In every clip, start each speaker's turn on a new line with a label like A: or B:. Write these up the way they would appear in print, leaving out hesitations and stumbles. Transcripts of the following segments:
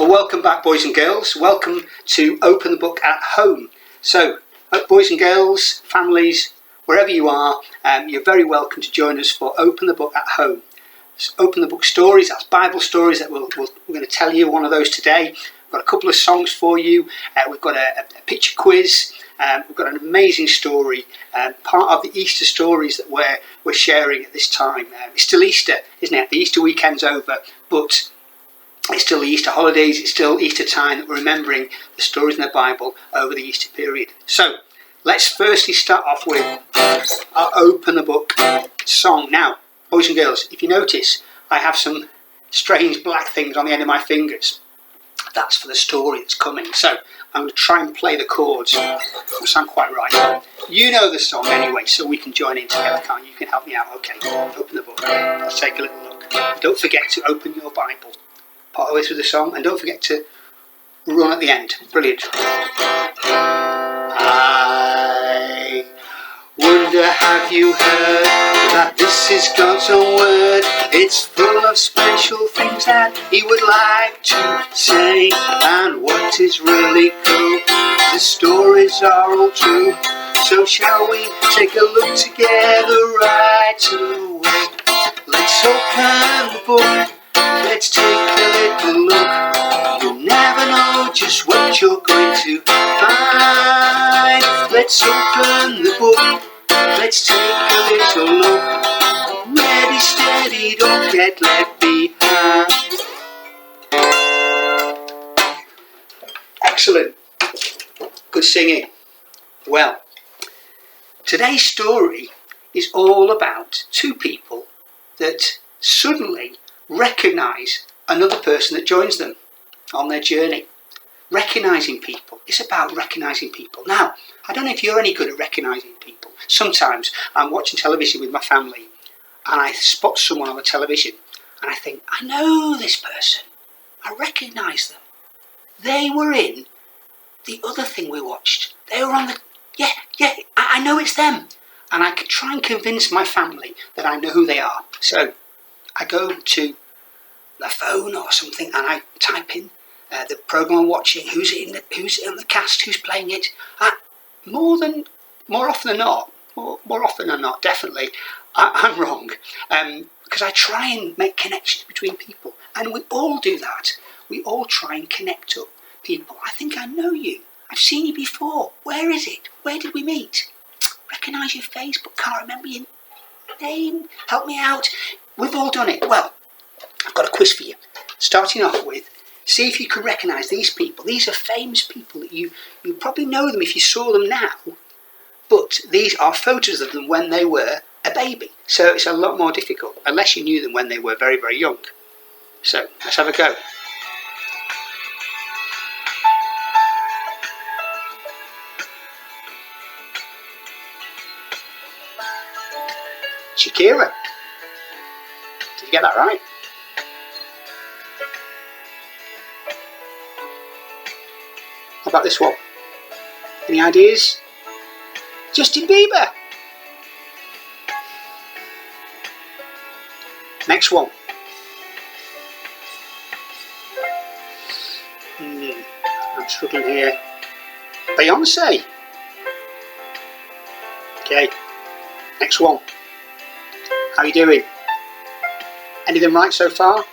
A: Well, welcome back, boys and girls. Welcome to Open the Book at Home. So, boys and girls, families, wherever you are, you're very welcome to join us for Open the Book at Home. So Open the Book stories, that's Bible stories that we're going to tell you one of those today. We've got a couple of songs for you. We've got a picture quiz. We've got an amazing story, part of the Easter stories that we're sharing at this time. It's still Easter, isn't it? The Easter weekend's over, but it's still the Easter holidays, it's still Easter time that we're remembering the stories in the Bible over the Easter period. So, let's firstly start off with our Open the Book song. Now, boys and girls, if you notice, I have some strange black things on the end of my fingers. That's for the story that's coming. So, I'm going to try and play the chords. Doesn't sound quite right. You know the song anyway, so we can join in together, can't you? You can help me out. Okay, open the book. Let's take a little look. Don't forget to open your Bible part of the way through the song, and don't forget to run at the end. Brilliant. I wonder, have you heard that this is God's own word? It's full of special things that He would like to say, and what is really cool, the stories are all true. So shall we take a look together right away? Let's open the book. Let's take a little look. You'll never know just what you're going to find. Let's open the book. Let's take a little look. Ready, steady, don't get left behind. Excellent. Good singing. Well, today's story is all about two people that suddenly recognise another person that joins them on their journey. Recognising people. It's about recognising people. Now, I don't know if you're any good at recognising people. Sometimes I'm watching television with my family and I spot someone on the television and I think, I know this person. I recognise them. They were in the other thing we watched. They were on the... I know it's them. And I can try and convince my family that I know who they are. So I go to the phone or something and I type in the programme I'm watching, who's in the cast, who's playing it. More often than not, definitely, I'm wrong. Because I try and make connections between people. And we all do that. We all try and connect up people. I think I know you. I've seen you before. Where is it? Where did we meet? Recognise your face but can't remember your name. Help me out. We've all done it. Well, I've got a quiz for you. Starting off with, see if you can recognise these people. These are famous people that you probably know them if you saw them now. But these are photos of them when they were a baby. So it's a lot more difficult, unless you knew them when they were very, very young. So, let's have a go. Shakira. Did you get that right? How about this one? Any ideas? Justin Bieber. Next one. I'm struggling here. Beyonce. Okay. Next one. How are you doing? Anything right so far?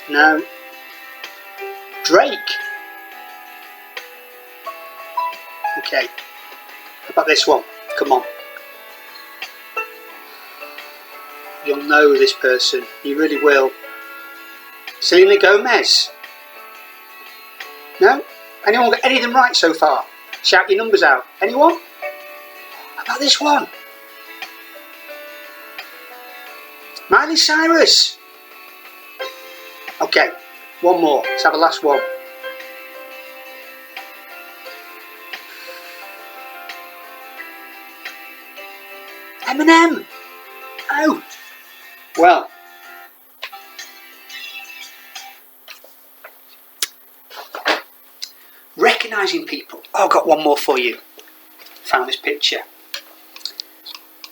A: No. Drake. Okay. How about this one? Come on. You'll know this person. You really will. Selena Gomez. No? Anyone got anything right so far? Shout your numbers out. Anyone? How about this one? Miley Cyrus. Okay, one more. Let's have a last one. Eminem. Oh. Well. Recognising people. Oh, I've got one more for you. Found this picture.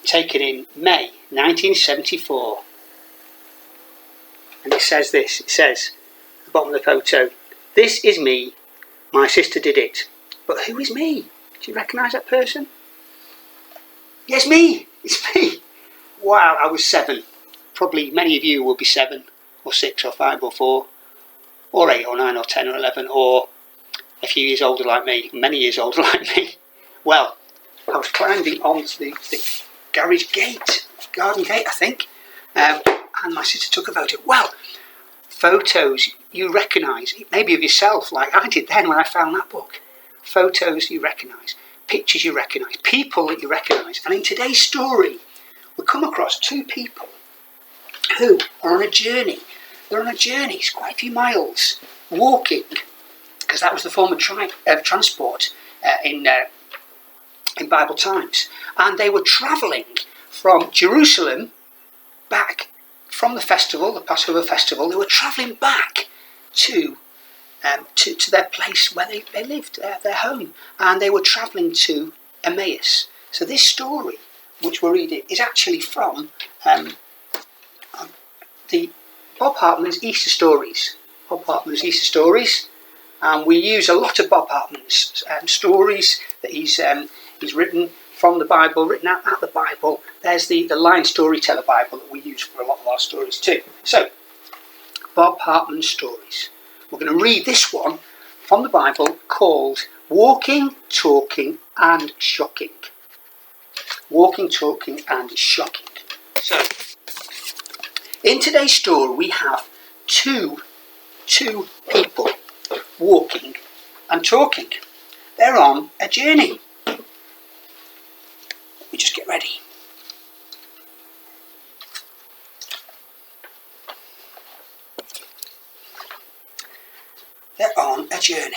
A: Taken in May 1974. And it says this. It says, the bottom of the photo. This is me. My sister did it. But who is me? Do you recognise that person? Yes, me. It's me. Wow, I was 7. Probably many of you will be 7 or 6 or 5 or 4 or 8 or 9 or 10 or 11 or a few years older like me, many years older like me. Well, I was climbing onto the garage gate, garden gate I think, and my sister took a photo. Well, photos you recognise, maybe of yourself like I did then when I found that book. Photos you recognise, pictures you recognise, people that you recognise. And in today's story, we come across 2 people who are on a journey. They're on a journey, it's quite a few miles, walking, because that was the form of transport in Bible times. And they were travelling from Jerusalem back from the festival, the Passover festival. They were travelling back to their place where they lived, their home. And they were travelling to Emmaus. So this story, which we're reading, is actually from the Bob Hartman's Easter Stories. Bob Hartman's Easter Stories. And we use a lot of Bob Hartman's stories that he's written from the Bible, written out the Bible. There's the Line Storyteller Bible that we use for a lot of our stories too. So, Bob Hartman's stories. We're going to read this one from the Bible called Walking, Talking and Shocking. Walking, Talking and Shocking. So, in today's story we have two people walking and talking. They're on a journey. Let me just get ready. They're on a journey.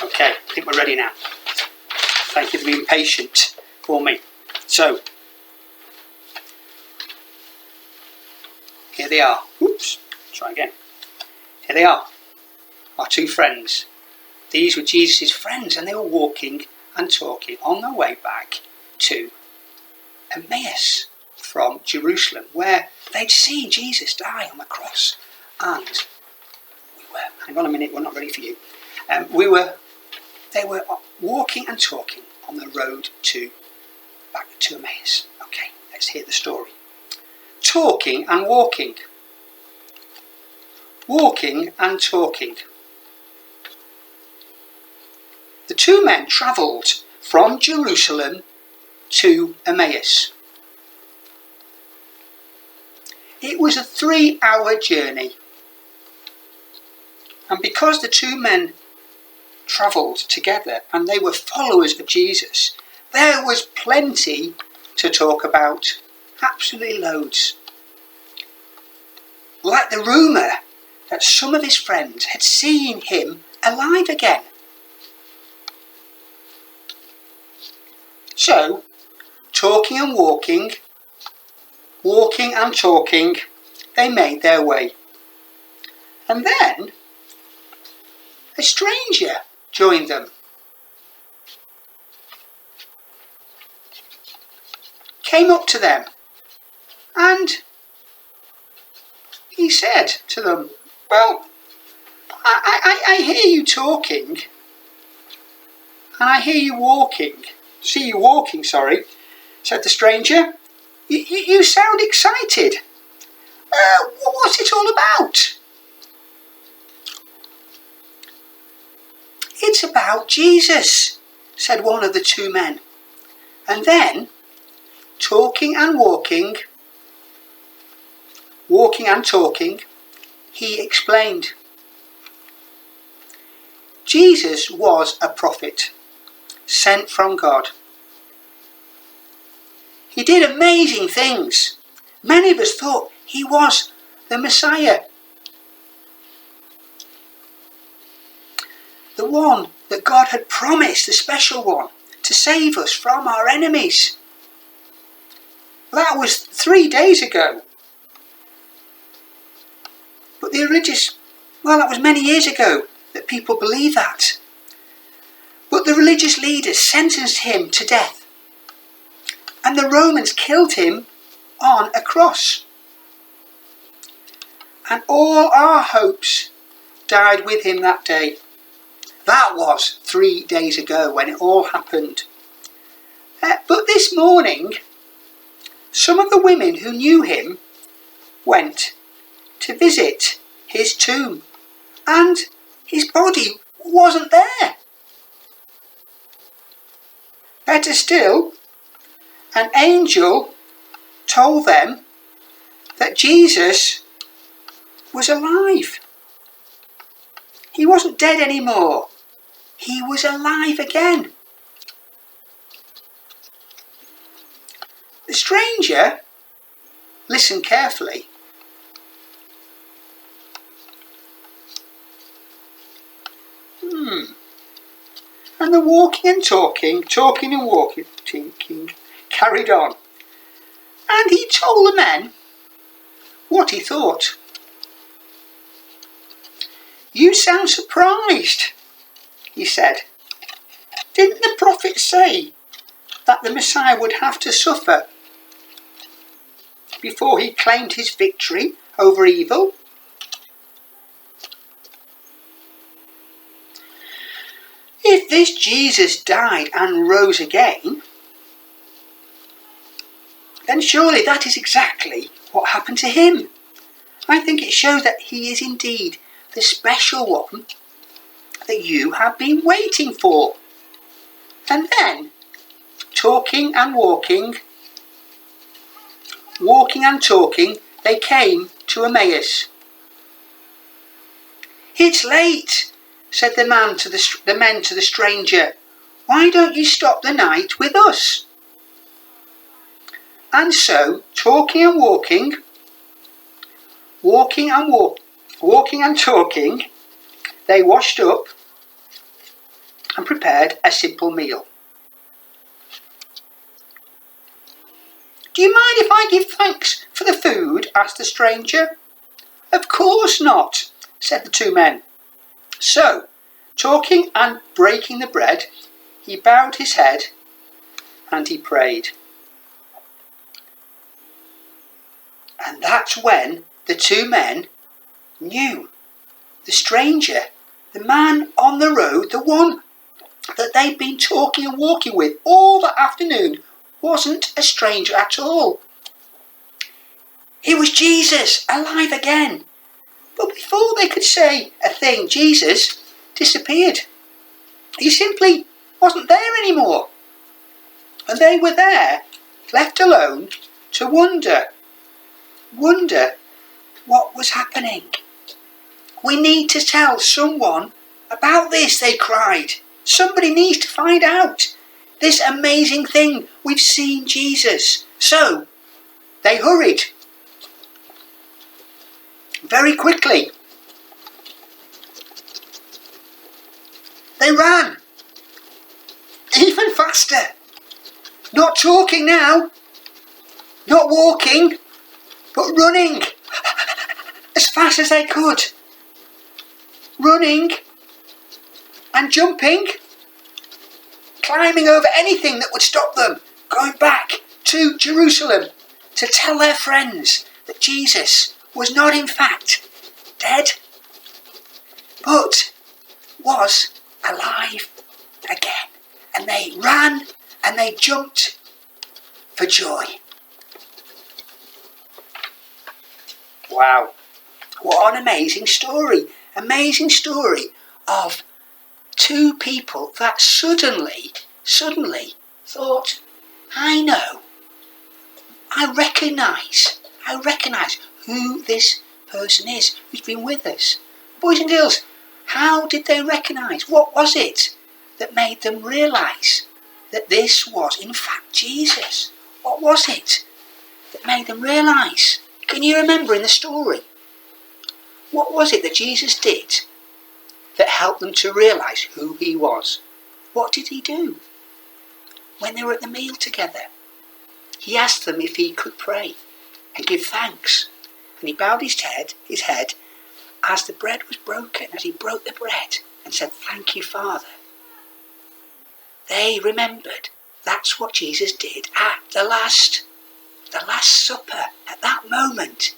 A: Okay, I think we're ready now. Thank you for being patient for me. So, here they are. Oops, try again. Here they are, our 2 friends. These were Jesus' friends, and they were walking and talking on their way back to Emmaus from Jerusalem, where they'd seen Jesus die on the cross. And hang on a minute, we're not ready for you. They were walking and talking on the road back to Emmaus. Okay, let's hear the story. Talking and walking. Walking and talking. The 2 men travelled from Jerusalem to Emmaus. It was a 3-hour journey. And because the 2 men travelled together and they were followers of Jesus, there was plenty to talk about. Absolutely loads. Like the rumour that some of his friends had seen him alive again. So, talking and walking and talking, they made their way. And then, a stranger joined them. Came up to them, and he said to them, well, I hear you talking, and I hear you walking. See you walking, sorry, said the stranger. You sound excited. What's it all about? It's about Jesus, said one of the 2 men. And then, talking and walking and talking, he explained. Jesus was a prophet, sent from God. He did amazing things. Many of us thought he was the Messiah. The one that God had promised, the special one, to save us from our enemies. That was 3 days ago. But that was many years ago that people believed that. But the religious leaders sentenced him to death. And the Romans killed him on a cross. and all our hopes died with him that day. That was 3 days ago when it all happened. But this morning, some of the women who knew him went to visit his tomb, and his body wasn't there. Better still, an angel told them that Jesus was alive. He wasn't dead anymore. He was alive again. The stranger listened carefully. And the walking and talking and walking, carried on. And he told the men what he thought. "You sound surprised," he said. "Didn't the prophet say that the Messiah would have to suffer before he claimed his victory over evil? If this Jesus died and rose again, then surely that is exactly what happened to him. I think it shows that he is indeed the special one that you have been waiting for." And then, talking and walking and talking, they came to Emmaus. "It's late," said the men to the stranger. "Why don't you stop the night with us?" And so, talking and walking and talking, they washed up and prepared a simple meal. "Do you mind if I give thanks for the food?" asked the stranger. "Of course not," said the two men. So, talking and breaking the bread, he bowed his head and he prayed. And that's when the two men knew the stranger, the man on the road, the one that they'd been talking and walking with all that afternoon, wasn't a stranger at all. It was Jesus, alive again. But before they could say a thing, Jesus disappeared. He simply wasn't there anymore. And they were there, left alone, to wonder what was happening. "We need to tell someone about this," they cried. "Somebody needs to find out this amazing thing. We've seen Jesus." So they hurried very quickly. They ran even faster. Not talking now, not walking, but running as fast as they could. Running and jumping, climbing over anything that would stop them, going back to Jerusalem to tell their friends that Jesus was not in fact dead, but was alive again. And they ran and they jumped for joy. Wow, what an amazing story. Amazing story of two people that suddenly thought, I know, I recognise who this person is who's been with us. Boys and girls, how did they recognise? What was it that made them realise that this was in fact Jesus? What was it that made them realise? Can you remember in the story? What was it that Jesus did that helped them to realise who he was? What did he do? When they were at the meal together, he asked them if he could pray and give thanks. And he bowed his head as the bread was broken, as he broke the bread and said, "Thank you, Father." They remembered that's what Jesus did at the last supper, at that moment.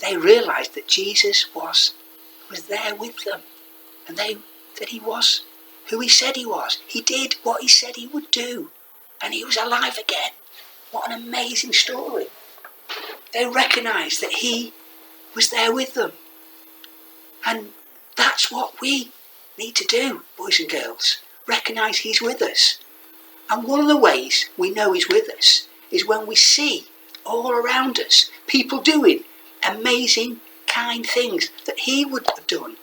A: they realised that Jesus was there with them, and that he was who he said he was. He did what he said he would do, and he was alive again. What an amazing story. They recognised that he was there with them. And that's what we need to do, boys and girls. Recognise he's with us. And one of the ways we know he's with us is when we see all around us people doing amazing, kind things that he would have done,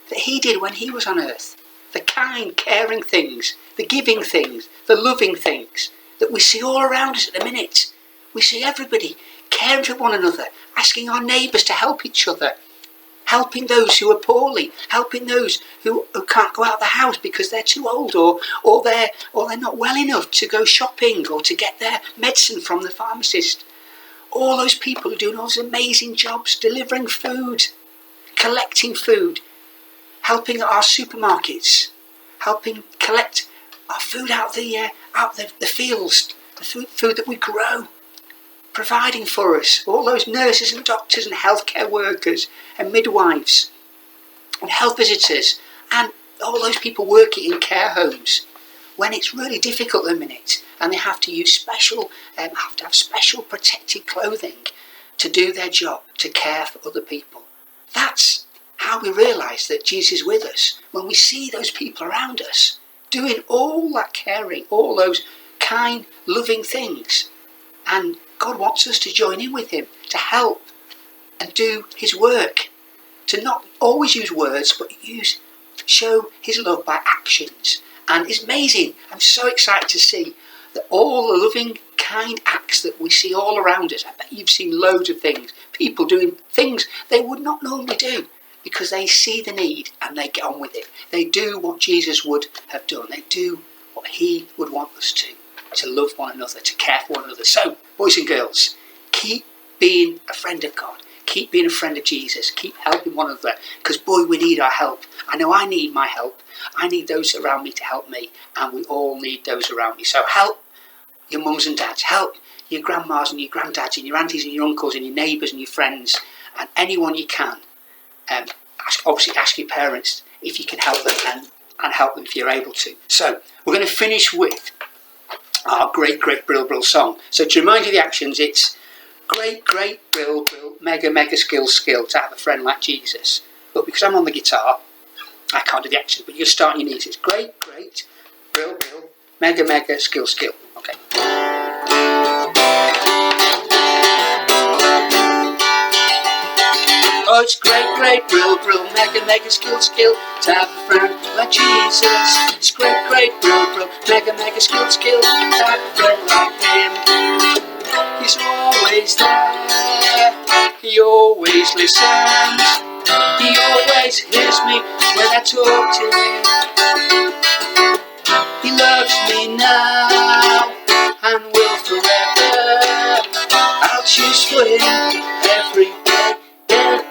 A: that he did when he was on earth. The kind, caring things, the giving things, the loving things that we see all around us at the minute. We see everybody caring for one another, asking our neighbours to help each other, helping those who are poorly, helping those who can't go out of the house because they're too old or they're not well enough to go shopping or to get their medicine from the pharmacist. All those people are doing all those amazing jobs, delivering food, collecting food, helping at our supermarkets, helping collect our food out the fields, the food that we grow, providing for us. All those nurses and doctors and healthcare workers and midwives and health visitors and all those people working in care homes when it's really difficult at the minute and they have to use have to have special protected clothing to do their job, to care for other people. That's how we realise that Jesus is with us, when we see those people around us doing all that caring, all those kind, loving things. And God wants us to join in with him, to help and do his work, to not always use words, but show his love by actions. And it's amazing. I'm so excited to see that all the loving, kind acts that we see all around us. I bet you've seen loads of things, people doing things they would not normally do because they see the need and they get on with it. They do what Jesus would have done. They do what he would want us to love one another, to care for one another. So, boys and girls, keep being a friend of God. Keep being a friend of Jesus. Keep helping one another, because boy, we need our help. I know I need my help. I need those around me to help me, and we all need those around me. So help your mums and dads. Help your grandmas and your granddads and your aunties and your uncles and your neighbours and your friends and anyone you can. Ask your parents if you can help them and help them if you're able to. So we're going to finish with our great, great Brill Brill song. So to remind you of the actions, it's great, great Brill Brill, mega, mega skill to have a friend like Jesus. But because I'm on the guitar, I can't do the actions, but you can start on your knees. It's great, great Brill Brill, mega, mega skill. Okay. Oh, it's great, great Brill Brill, mega, mega skill to have a friend like Jesus. It's great, great Brill Brill, mega, mega skill to have a friend like him. He's always there, he always listens, he always hears me when I talk to him. He loves me now and will forever. I'll choose for him every day.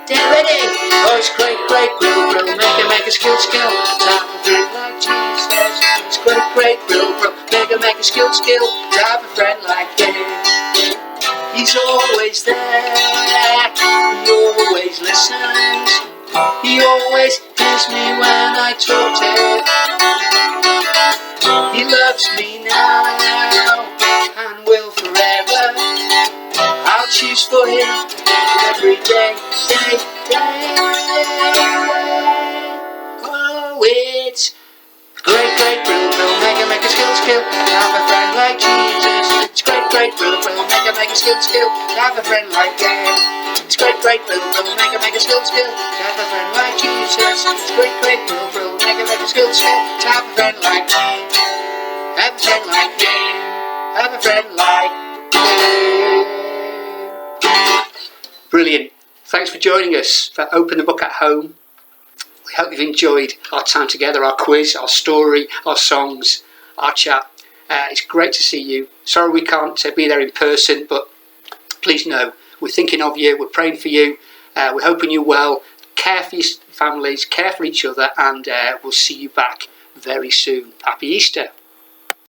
A: Ready? Oh, it's great, great Brill Brill, mega, mega skill to have a friend like Jesus. It's great, great Brill Brill, mega, mega skill to have a friend like him. He's always there, he always listens, he always hears me when I talk to him. He loves me now and will forever. I'll choose for him every day. Oh, it's great, great Brill Brill, mega, mega skill to have a friend like Jesus. It's great, great Brill Brill, mega, mega skill to have a friend like him. It's great, great Brill Brill, mega, mega skill to have a friend like Jesus. It's great, great Brill Brill, mega, mega skill to have a friend like him. Have a friend like him. Have a friend like him. Brilliant. Thanks for joining us for Open the Book at Home. We hope you've enjoyed our time together, our quiz, our story, our songs, our chat. It's great to see you. Sorry we can't be there in person, but please know we're thinking of you, we're praying for you, we're hoping you're well. Care for your families, care for each other, and we'll see you back very soon. Happy Easter.